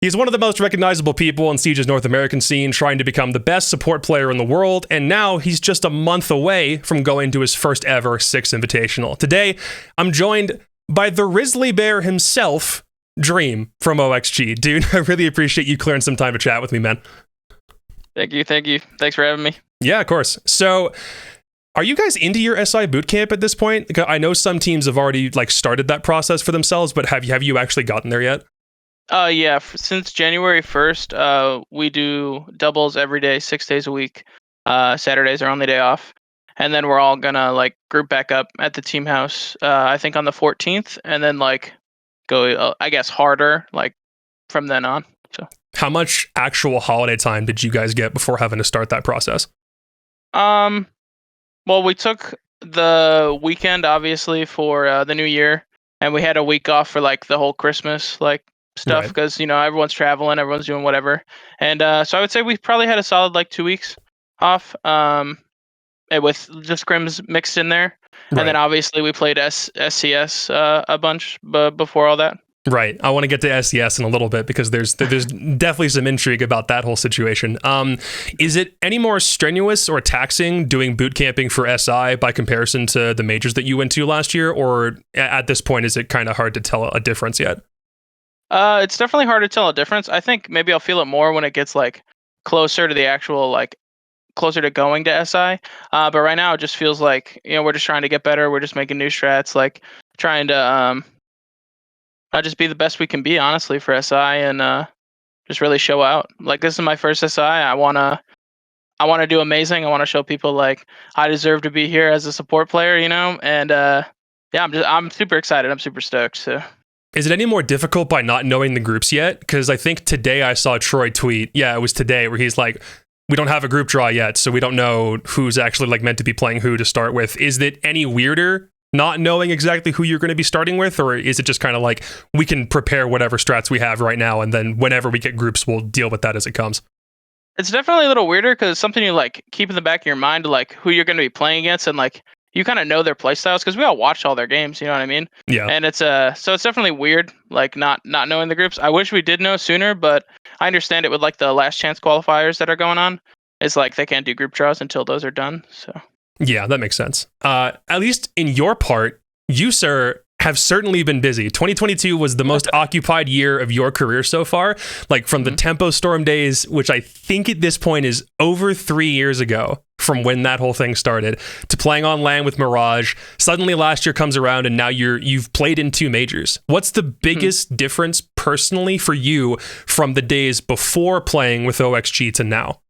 He's one of the most recognizable people in Siege's North American scene, trying to become the best support player in the world, and now he's just a month away from going to his first ever Six Invitational. Today, I'm joined by the Grizzly Bear himself, Dream from OXG. Dude, I really appreciate you clearing some time to chat with me, man. Thank you. Thanks for having me. Yeah, of course. So, are you guys into your SI bootcamp at this point? I know some teams have already started that process for themselves, but have you actually gotten there yet? Yeah. Since January 1st, we do doubles every day, 6 days a week. Saturdays are only day off, and then we're all gonna group back up at the team house. I think on the 14th, and then go, I guess, harder from then on. So, how much actual holiday time did you guys get before having to start that process? Well, we took the weekend obviously for the new year, and we had a week off for the whole Christmas stuff because everyone's traveling, everyone's doing whatever, and so I would say we probably had a solid 2 weeks off, and with just scrims mixed in there, and then obviously we played SCS a bunch before all that. Right. I want to get to SCS in a little bit because there's definitely some intrigue about that whole situation. Is it any more strenuous or taxing doing boot camping for SI by comparison to the majors that you went to last year, or at this point is it kind of hard to tell a difference yet? It's definitely hard to tell a difference. I think maybe I'll feel it more when it gets closer to the actual closer to going to SI. But right now it just feels like we're just trying to get better. We're just making new strats, trying to just be the best we can be, honestly, for SI, and just really show out. This is my first SI. I wanna do amazing. I want to show people I deserve to be here as a support player, and yeah, I'm super excited. I'm super stoked. So. Is it any more difficult by not knowing the groups yet? Because I think today I saw Troy tweet, it was today, where he's like, we don't have a group draw yet, so we don't know who's actually meant to be playing who to start with. Is it any weirder not knowing exactly who you're going to be starting with, or is it just kind of we can prepare whatever strats we have right now, and then whenever we get groups, we'll deal with that as it comes? It's definitely a little weirder because it's something you keep in the back of your mind, who you're going to be playing against, and you kind of know their play styles because we all watch all their games. You know what I mean? Yeah. And it's so it's definitely weird, not knowing the groups. I wish we did know sooner, but I understand it with the last chance qualifiers that are going on. It's they can't do group draws until those are done. So. Yeah, that makes sense. At least in your part, you, sir, have certainly been busy. 2022 was the most occupied year of your career so far. From the Tempo Storm days, which I think at this point is over 3 years ago from when that whole thing started, to playing on LAN with Mirage. Suddenly last year comes around and now you've played in 2 majors. What's the biggest difference personally for you from the days before playing with OXG to now?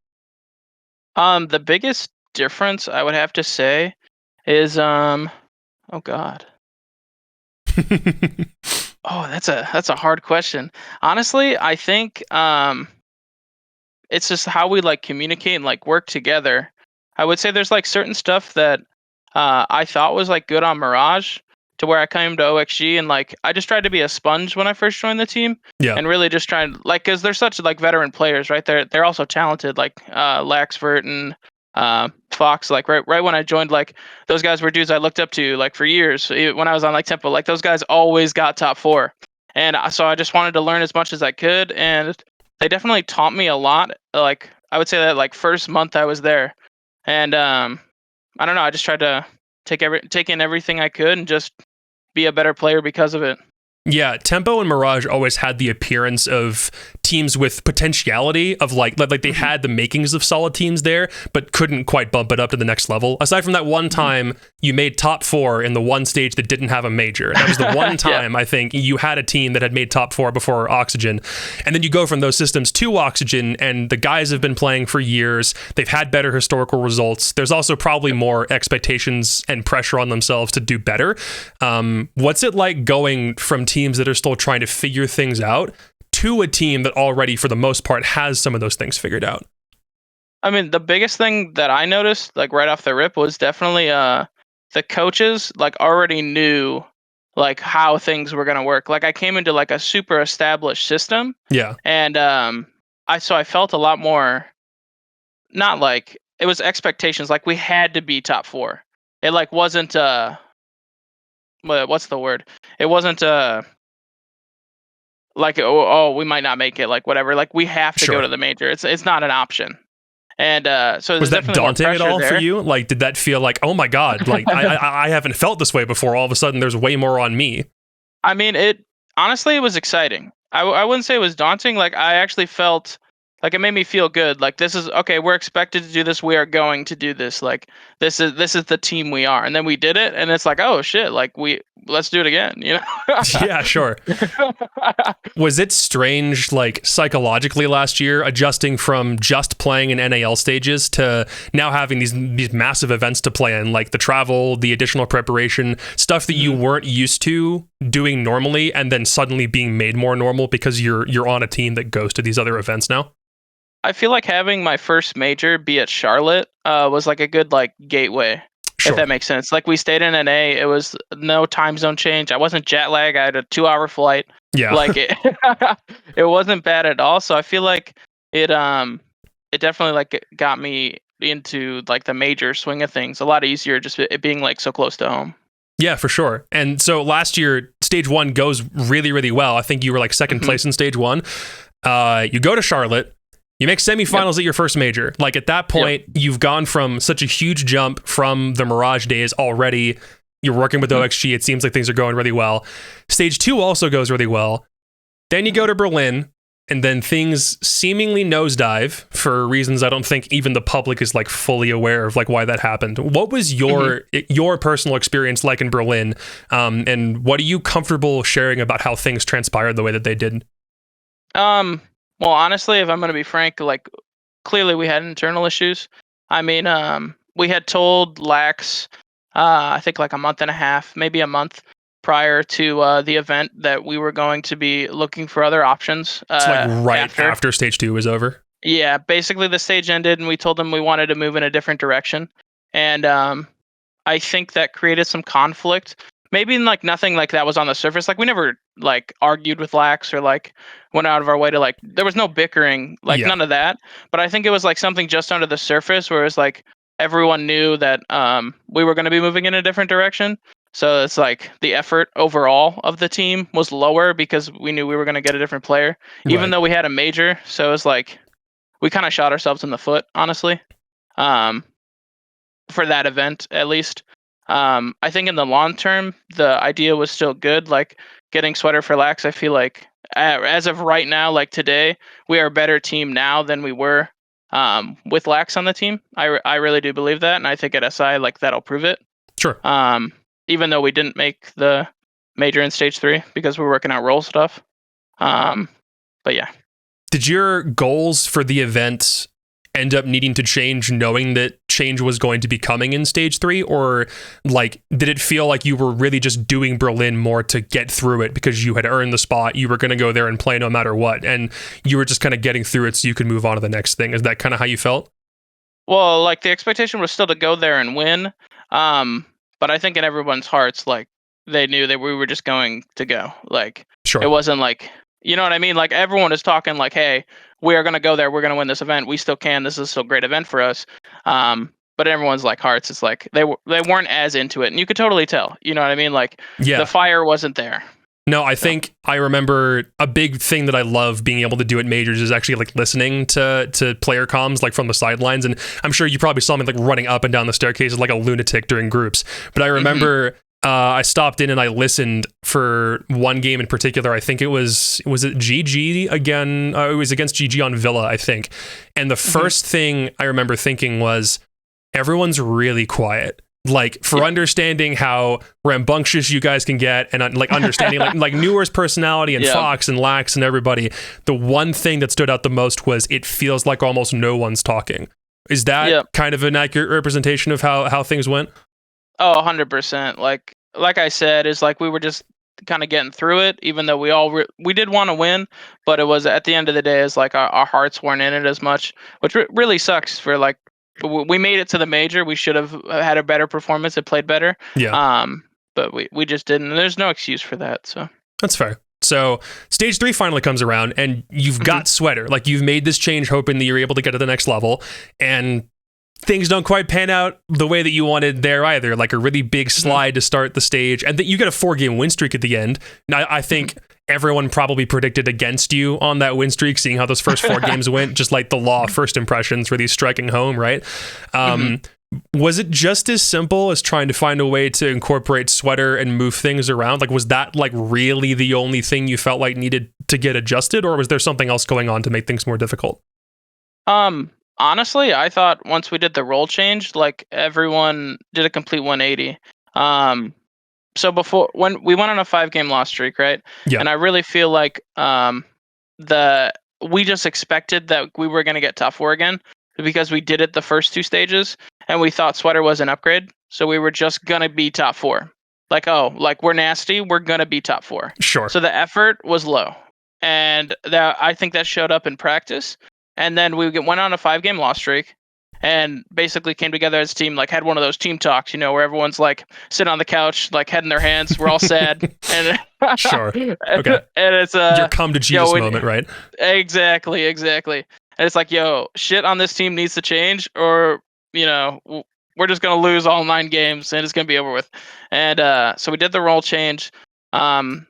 The biggest difference I would have to say is oh god. Oh, that's a hard question. Honestly, I think it's just how we communicate and work together. I would say there's certain stuff that I thought was good on Mirage, to where I came to OXG and I just tried to be a sponge when I first joined the team. Yeah. And really just trying because they're such veteran players, right? They're also talented, Laxvert and Fox. Right when I joined, those guys were dudes I looked up to for years. When I was on Tempo, those guys always got top 4, and so I just wanted to learn as much as I could, and they definitely taught me a lot. I would say that first month I was there, and I don't know, I just tried to take in everything I could and just be a better player because of it. Yeah, Tempo and Mirage always had the appearance of teams with potentiality of they had the makings of solid teams there, but couldn't quite bump it up to the next level. Aside from that one time you made top 4 in the one stage that didn't have a major. That was the one time I think you had a team that had made top 4 before Oxygen. And then you go from those systems to Oxygen, and the guys have been playing for years. They've had better historical results. There's also probably more expectations and pressure on themselves to do better. What's it like going from teams that are still trying to figure things out to a team that already, for the most part, has some of those things figured out? I mean, the biggest thing that I noticed, right off the rip, was definitely the coaches already knew how things were gonna work. I came into a super established system. Yeah. And I felt a lot more, not it was expectations. We had to be top 4. It wasn't what's the word? It wasn't like oh, we might not make it, like whatever, like we have to go to the major. It's not an option. And so was there's that definitely more daunting at pressure all for there. you? Like, did that feel like, oh my God, like I haven't felt this way before. All of a sudden, there's way more on me. I mean, it honestly, it was exciting. I wouldn't say it was daunting. Like I actually felt like it made me feel good. Like this is okay. We're expected to do this. We are going to do this. Like this is the team we are. And then we did it, and it's like, oh shit. Like let's do it again. You know? Yeah, sure. Was it strange, like psychologically last year, adjusting from just playing in NAL stages to now having these massive events to play in, like the travel, the additional preparation, stuff that you weren't used to doing normally, and then suddenly being made more normal because you're on a team that goes to these other events now? I feel like having my first major be at Charlotte was like a good like gateway. Sure. If that makes sense. Like we stayed in NA, it was no time zone change. I wasn't jet lag. I had a 2-hour flight. Yeah. Like it wasn't bad at all. So I feel like it definitely like got me into like the major swing of things. A lot easier just it being like so close to home. Yeah, for sure. And so last year, stage 1 goes really, really well. I think you were like second place in stage 1. You go to Charlotte. You make semifinals at your first major. Like at that point, you've gone from such a huge jump from the Mirage days already. You're working with OXG. It seems like things are going really well. Stage 2 also goes really well. Then you go to Berlin, and then things seemingly nosedive for reasons I don't think even the public is like fully aware of, like why that happened. What was your personal experience like in Berlin? And what are you comfortable sharing about how things transpired the way that they did? Well, honestly, if I'm going to be frank, like clearly we had internal issues. I mean, we had told Lax, I think like a month and a half, maybe a month prior to the event that we were going to be looking for other options. It's like right after stage 2 was over. Yeah, basically the stage ended and we told them we wanted to move in a different direction. And I think that created some conflict. Maybe like nothing like that was on the surface. Like we never like argued with Lax or like went out of our way to like, there was no bickering, like none of that. But I think it was like something just under the surface where it was like everyone knew that we were going to be moving in a different direction. So it's like the effort overall of the team was lower because we knew we were going to get a different player, even though we had a major. So it was like we kind of shot ourselves in the foot, honestly, for that event at least. I think in the long term, the idea was still good. Like getting Sweater for Lax, I feel like as of right now, like today, we are a better team now than we were with Lax on the team. I really do believe that, and I think at SI, like that'll prove it. Sure. Even though we didn't make the major in stage 3 because we're working out role stuff. But yeah. Did your goals for the event end up needing to change knowing that change was going to be coming in stage 3, or like did it feel like you were really just doing Berlin more to get through it because you had earned the spot, you were going to go there and play no matter what, and you were just kind of getting through it so you could move on to the next thing? Is that kind of how you felt? Well, like the expectation was still to go there and win, but I think in everyone's hearts, like they knew that we were just going to go. Like sure. It wasn't like, you know what I mean? Like everyone is talking like, hey, we are going to go there. We're going to win this event. We still can. This is still a great event for us. But everyone's like hearts, it's like they weren't as into it. And you could totally tell, you know what I mean? Like the fire wasn't there. No, I think I remember a big thing that I love being able to do at majors is actually like listening to player comms like from the sidelines. And I'm sure you probably saw me like running up and down the staircases like a lunatic during groups. But I remember I stopped in and I listened for one game in particular. I think it was it GG again? It was against GG on Villa, I think. And the first thing I remember thinking was, everyone's really quiet. Like for understanding how rambunctious you guys can get, and like understanding like Newer's personality and Fox and Lax and everybody, the one thing that stood out the most was it feels like almost no one's talking. Is that kind of an accurate representation of how things went? Oh, 100%. Like I said, is like we were just kind of getting through it, even though we did want to win, but it was at the end of the day is like our hearts weren't in it as much, which really sucks. For like we made it to the major, we should have had a better performance and played better. But we just didn't. And there's no excuse for that. So that's fair. So stage 3 finally comes around, and you've got Sweater. Like you've made this change, hoping that you're able to get to the next level, and things don't quite pan out the way that you wanted there either. Like a really big slide to start the stage, and that you get a 4-game win streak at the end. Now, I think everyone probably predicted against you on that win streak, seeing how those first 4 games went, just like the law of first impressions really striking home, right? Was it just as simple as trying to find a way to incorporate Sweater and move things around? Like, was that like really the only thing you felt like needed to get adjusted, or was there something else going on to make things more difficult? Honestly, I thought once we did the role change, like everyone did a complete 180. So before, when we went on a 5-game loss streak, right? Yeah. And I really feel like we just expected that we were going to get top 4 again because we did it the first 2 stages, and we thought Sweater was an upgrade, so we were just gonna be top 4. Like, oh, like we're nasty, we're gonna be top 4. Sure. So the effort was low, and I think that showed up in practice. And then we went on a 5-game loss streak, and basically came together as a team, like had one of those team talks, where everyone's like sitting on the couch, like head in their hands. We're all sad. And Sure. Okay. And it's your come to Jesus moment, right? Exactly. And it's like, yo, shit on this team needs to change, or we're just gonna lose all 9 games and it's gonna be over with. And so we did the role change. And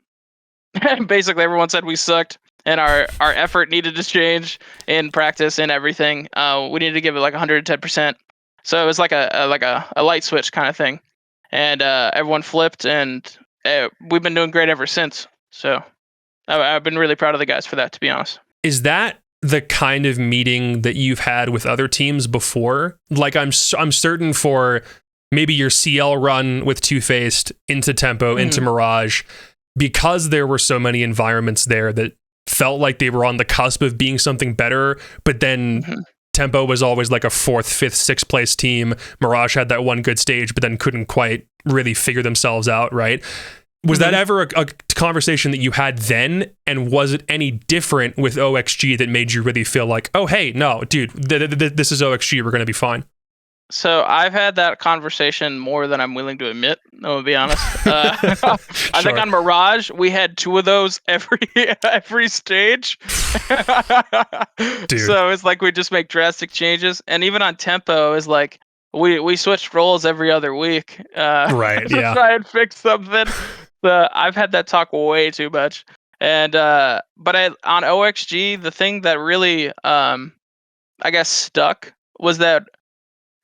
basically everyone said we sucked, and our effort needed to change in practice and everything. We needed to give it like 110%. So it was like a light switch kind of thing, and everyone flipped, and we've been doing great ever since. So I've been really proud of the guys for that, to be honest. Is that the kind of meeting that you've had with other teams before? Like, I'm certain for maybe your CL run with Two-Faced into Tempo, into Mirage, because there were so many environments there that felt like they were on the cusp of being something better, but then Tempo was always like a 4th, 5th, 6th place team. Mirage had that one good stage, but then couldn't quite really figure themselves out, right? Was that ever a conversation that you had then? And was it any different with OXG that made you really feel like, oh, hey, no, dude, this is OXG, we're going to be fine? So I've had that conversation more than I'm willing to admit, I'm gonna be honest. I think on Mirage, we had 2 of those every stage. Dude. So it's like we just make drastic changes. And even on Tempo, is like we switched roles every other week. Right, to yeah. try and fix something. I've had that talk way too much. And but on OXG, the thing that really I guess stuck was that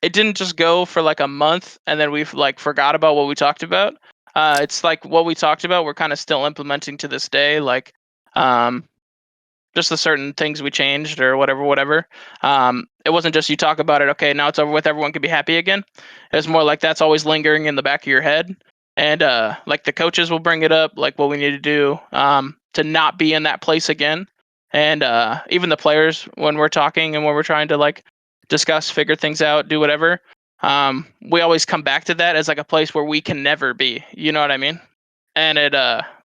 it didn't just go for like a month and then we've like forgot about what we talked about. It's like what we talked about, we're kind of still implementing to this day, like just the certain things we changed or whatever. It wasn't just you talk about it, okay, now it's over with, everyone can be happy again. It was more like that's always lingering in the back of your head. And like the coaches will bring it up, like what we need to do to not be in that place again. And even the players, when we're talking and when we're trying to like discuss, figure things out, do whatever, we always come back to that as like a place where we can never be, you know what I mean? And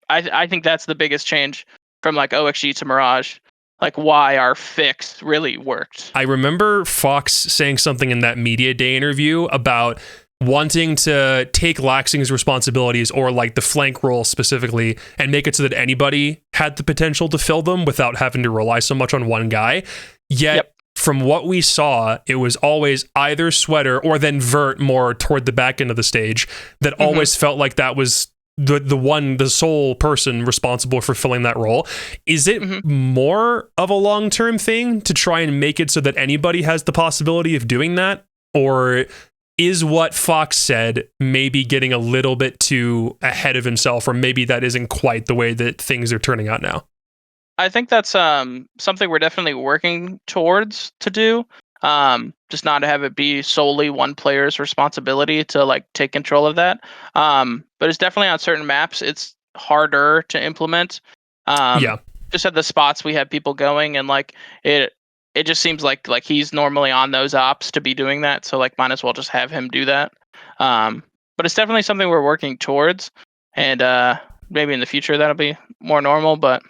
I think that's the biggest change from like OXG to Mirage, like why our fix really worked. I remember Fox saying something in that media day interview about wanting to take Laxing's responsibilities, or like the flank role specifically, and make it so that anybody had the potential to fill them without having to rely so much on one guy. Yet from what we saw, it was always either Sweater or then Vert more toward the back end of the stage that always felt like that was the sole person responsible for filling that role. Is it more of a long-term thing to try and make it so that anybody has the possibility of doing that? Or is what Fox said maybe getting a little bit too ahead of himself, or maybe that isn't quite the way that things are turning out now? I think that's something we're definitely working towards to do. Just not to have it be solely one player's responsibility to like take control of that. But it's definitely on certain maps, it's harder to implement. Just at the spots we have people going, and like it just seems like he's normally on those ops to be doing that. So like might as well just have him do that. But it's definitely something we're working towards, and maybe in the future that'll be more normal. But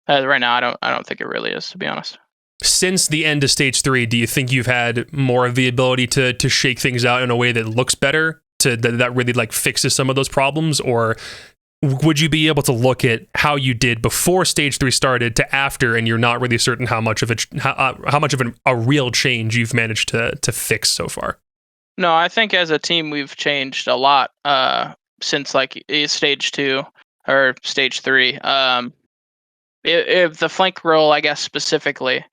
right now, I don't think it really is, to be honest. Since the end of stage 3, do you think you've had more of the ability to shake things out in a way that looks better, that really like fixes some of those problems? Or would you be able to look at how you did before stage 3 started to after, and you're not really certain how much of a real change you've managed to fix so far? No, I think as a team we've changed a lot since like stage 2 or stage 3. if the flank role, I guess specifically,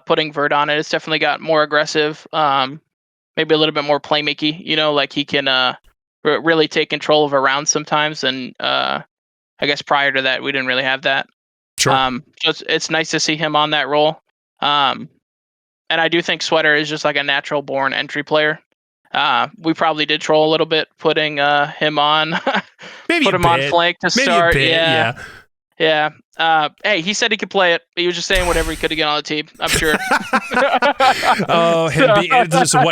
putting Vert on it, it's definitely got more aggressive. Maybe a little bit more playmaky. Like he can really take control of a round sometimes. And I guess prior to that, we didn't really have that. Sure. So it's nice to see him on that role. And I do think Sweater is just like a natural born entry player. We probably did troll a little bit putting him on, Maybe on flank to Maybe start. A bit, Yeah. Hey, he said he could play it. He was just saying whatever he could to get on the team, I'm sure.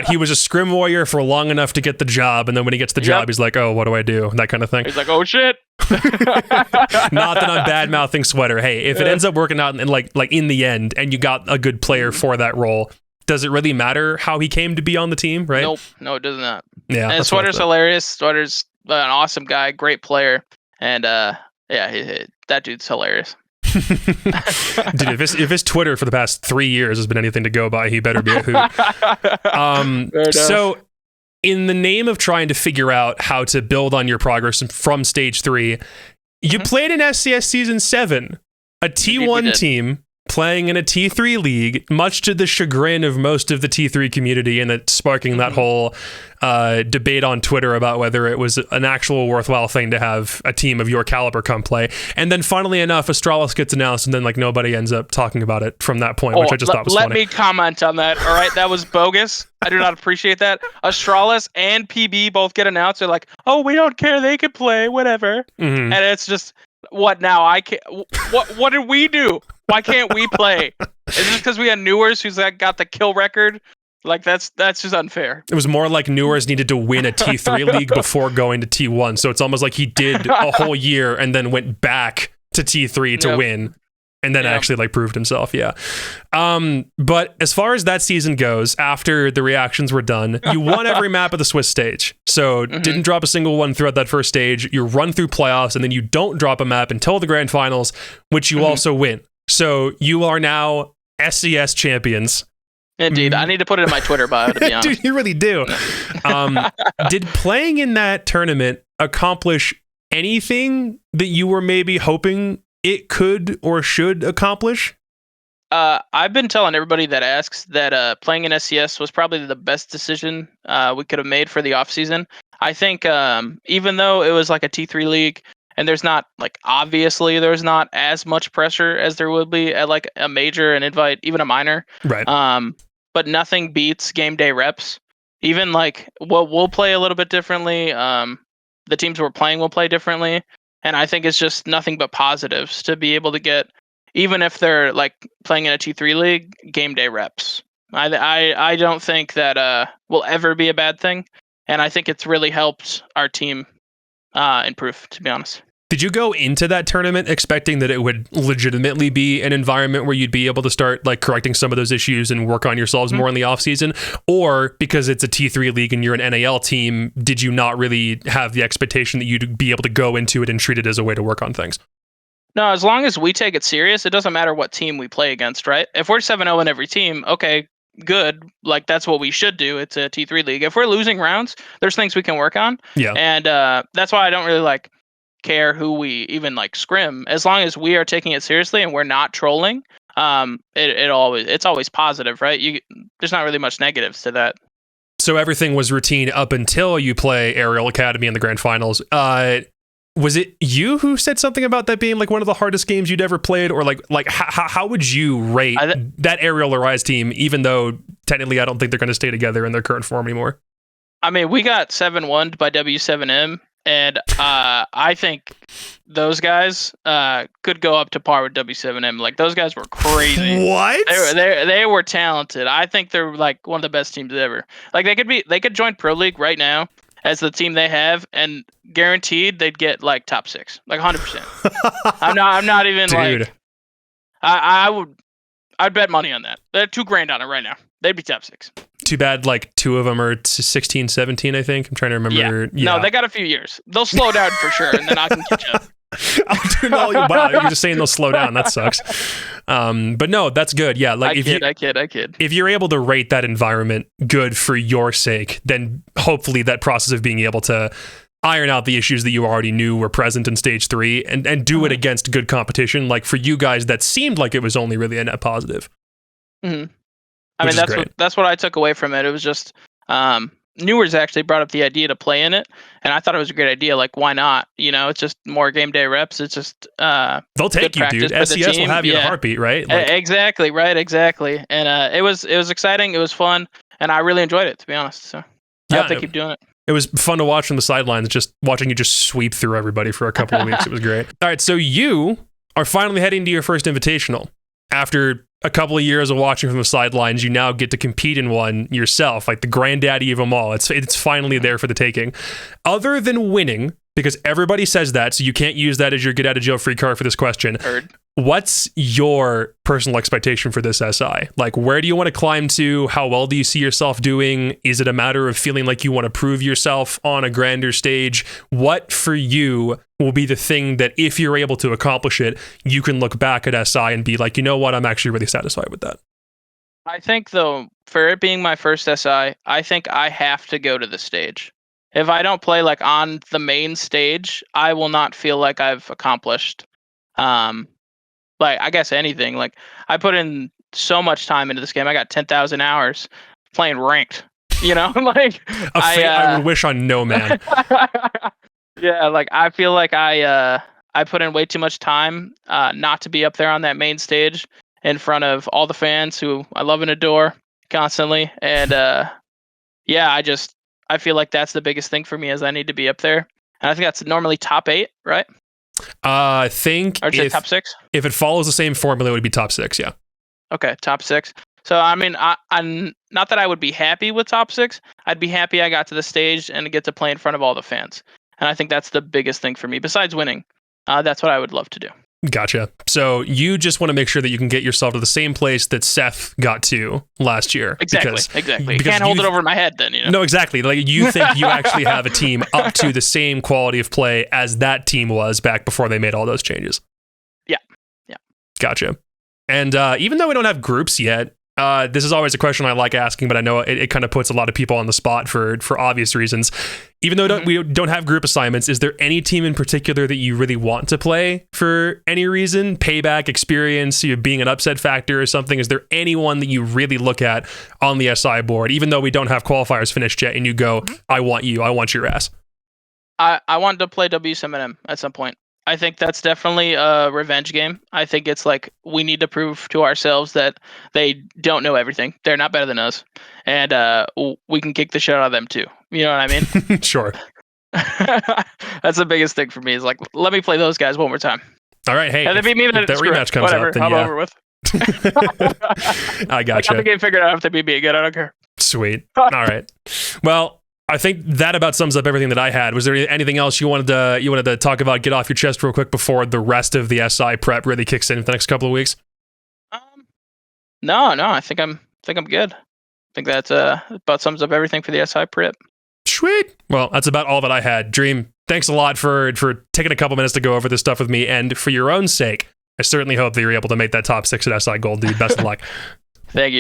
He was a scrim warrior for long enough to get the job, and then when he gets the job, he's like, oh, what do I do? That kind of thing. He's like, oh, shit. Not that I'm bad-mouthing Sweater. Hey, if it ends up working out and like in the end, and you got a good player for that role, does it really matter how he came to be on the team, right? Nope. No, it does not. Yeah. And Sweater's hilarious. Sweater's an awesome guy, great player. And that dude's hilarious. Dude, if his Twitter for the past 3 years has been anything to go by, he better be a hoot. So in the name of trying to figure out how to build on your progress from stage 3, you played in SCS Season 7, a T1 team playing in a T3 league, much to the chagrin of most of the T3 community, and that sparking that whole debate on Twitter about whether it was an actual worthwhile thing to have a team of your caliber come play. And then funnily enough, Astralis gets announced, and then like nobody ends up talking about it from that point, which I just thought was funny. Let me comment on that. All right, that was bogus. I do not appreciate that. Astralis and PB both get announced. They're like, oh, we don't care. They can play, whatever. And it's just, what now? I can't. What did we do? Why can't we play? Is it because we had Newers who's got the kill record? Like that's just unfair. It was more like Newers needed to win a T3 league before going to T1. So it's almost like he did a whole year and then went back to T3 to win. And then actually like proved himself, But as far as that season goes, after the reactions were done, you won every map of the Swiss stage. So didn't drop a single one throughout that first stage. You run through playoffs, and then you don't drop a map until the grand finals, which you also win. So you are now SCS champions. Indeed. I need to put it in my Twitter bio, to be honest. Dude, you really do. Did playing in that tournament accomplish anything that you were maybe hoping it could or should accomplish? I've been telling everybody that asks that playing in SCS was probably the best decision we could have made for the offseason. I think even though it was like a T3 league, and there's not, like, obviously there's not as much pressure as there would be at like a major, an invite, even a minor. Right. But nothing beats game day reps. Even like we'll play a little bit differently. The teams we're playing will play differently. And I think it's just nothing but positives to be able to get, even if they're like playing in a T3 league, game day reps. I don't think that will ever be a bad thing. And I think it's really helped our team improve, to be honest. Did you go into that tournament expecting that it would legitimately be an environment where you'd be able to start like correcting some of those issues and work on yourselves more in the off season? Or because it's a T3 league and you're an NAL team, did you not really have the expectation that you'd be able to go into it and treat it as a way to work on things? No, as long as we take it serious, it doesn't matter what team we play against, right? If we're 7-0 in every team, okay, good. Like, that's what we should do. It's a T3 league. If we're losing rounds, there's things we can work on. Yeah. And that's why I don't really like care who we even like scrim. As long as we are taking it seriously and we're not trolling, it's always positive, right? There's not really much negatives to that. So everything was routine up until you play Aerial Academy in the grand finals. Was it you who said something about that being like one of the hardest games you'd ever played, or like how would you rate that Aerial Arise team, even though technically I don't think they're going to stay together in their current form anymore? I mean, we got 7-1'd by W7M, and I think those guys could go up to par with W7M. Like, those guys were crazy. What? They were talented. I think they're like one of the best teams ever. Like, they could join Pro League right now as the team they have, and guaranteed they'd get like top 6, like 100%. I'm not even Dude. like, I'd bet money on that. They're $2,000 on it right now. They'd be top 6. Too bad like 2 of them are 16, 17, I think. I'm trying to remember. Yeah. No, they got a few years. They'll slow down for sure, and then I can catch up. Wow, you're just saying they'll slow down. That sucks. But no, that's good. Yeah, like I kid. If you're able to rate that environment good for your sake, then hopefully that process of being able to iron out the issues that you already knew were present in stage 3 and do it against good competition. Like for you guys, that seemed like it was only really a net positive. Mm-hmm. I mean, that's what I took away from it. It was just Newers actually brought up the idea to play in it, and I thought it was a great idea. Like, why not? It's just more game day reps. It's just they'll take you, dude. SCS will have you in a heartbeat, right? Like, exactly, right, exactly. And it was exciting. It was fun, and I really enjoyed it, to be honest. So I hope they keep doing it. It was fun to watch from the sidelines, just watching you just sweep through everybody for a couple of weeks. It was great. All right, so you are finally heading to your first Invitational. After a couple of years of watching from the sidelines, you now get to compete in one yourself, like the granddaddy of them all. It's finally there for the taking. Other than winning, because everybody says that, so you can't use that as your get out of jail free card for this question. Heard. What's your personal expectation for this SI? Like, where do you want to climb to? How well do you see yourself doing? Is it a matter of feeling like you want to prove yourself on a grander stage? What for you will be the thing that if you're able to accomplish it, you can look back at SI and be like, you know what? I'm actually really satisfied with that. I think, though, for it being my first SI, I think I have to go to the stage. If I don't play like on the main stage, I will not feel like I've accomplished like, I guess anything. Like, I put in so much time into this game. I got 10,000 hours playing ranked, like I would wish on no man. Yeah, like I feel like I put in way too much time not to be up there on that main stage in front of all the fans who I love and adore constantly. And I feel like that's the biggest thing for me, is I need to be up there. And I think that's normally top 8, right? I think or is it top 6? If it follows the same formula, it would be top 6, yeah. Okay, top 6. So, I mean, I'm not that I would be happy with top 6. I'd be happy I got to the stage and get to play in front of all the fans. And I think that's the biggest thing for me. Besides winning, that's what I would love to do. Gotcha. So you just want to make sure that you can get yourself to the same place that Seth got to last year. Exactly. You can't hold it over my head then, No, exactly. Like, you think you actually have a team up to the same quality of play as that team was back before they made all those changes. Yeah. Gotcha. And even though we don't have groups yet, this is always a question I like asking, but I know it kind of puts a lot of people on the spot for obvious reasons. Even though we don't have group assignments, is there any team in particular that you really want to play for any reason? Payback, experience, being an upset factor or something? Is there anyone that you really look at on the SI board, even though we don't have qualifiers finished yet, and you go, I want your ass? I want to play WSM at some point. I think that's definitely a revenge game. I think it's like we need to prove to ourselves that they don't know everything. They're not better than us. And we can kick the shit out of them too. You know what I mean? Sure. That's the biggest thing for me, is like, let me play those guys one more time. All right, hey. And they beat me, if that rematch comes whatever, up, then I'm over with. I gotcha. I got the game figured out. If they beat me again, I don't care. Sweet. All right. Well, I think that about sums up everything that I had. Was there anything else you wanted to talk about, get off your chest real quick before the rest of the SI prep really kicks in for the next couple of weeks? No, I think I'm good. I think that about sums up everything for the SI prep. Sweet. Well, that's about all that I had. Dream, thanks a lot for taking a couple minutes to go over this stuff with me, and for your own sake, I certainly hope that you're able to make that top 6 at SI Gold, dude. Best of luck. Thank you.